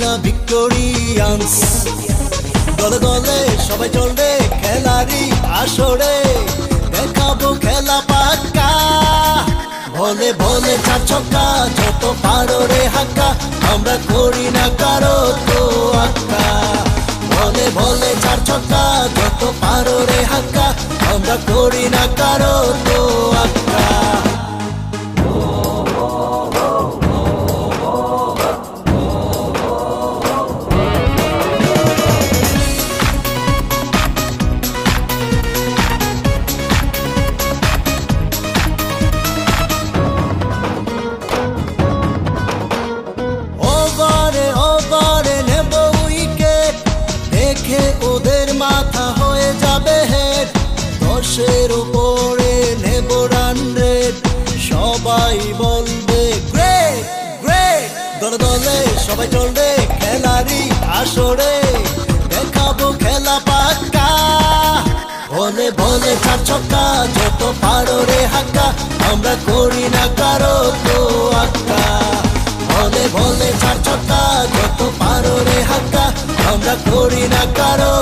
Khulna Victorians. দলে দলে সবাই চলবে খেলারই আসরে, দেখাবো খেলা পাক্কা। ভোলে ভোলে চার ছক্কা, যত পারো রে হাক্কা, আমরা করি না কারো তো আক্কা। ভোলে ভোলে চার ছক্কা, যত পারো রে হাক্কা, আমরা করি না কারো তো আক্কা। ওদের মাথা হয়ে যাবে হেড, 10-এর উপরে নেব রান রেট, সবাই বলবে গ্রেট গ্রেট। দলে দলে সবাই চলবে খেলারই আসরে, দেখাবো খেলা পাক্কা। ভোলে ভোলে চার ছক্কা, যত পারো রে হাক্কা, আমরা করি না কারো তো আক্কা। ভোলে ভোলে চার ছক্কা, যত পারো রে হাক্কা, আমরা করি না কারো।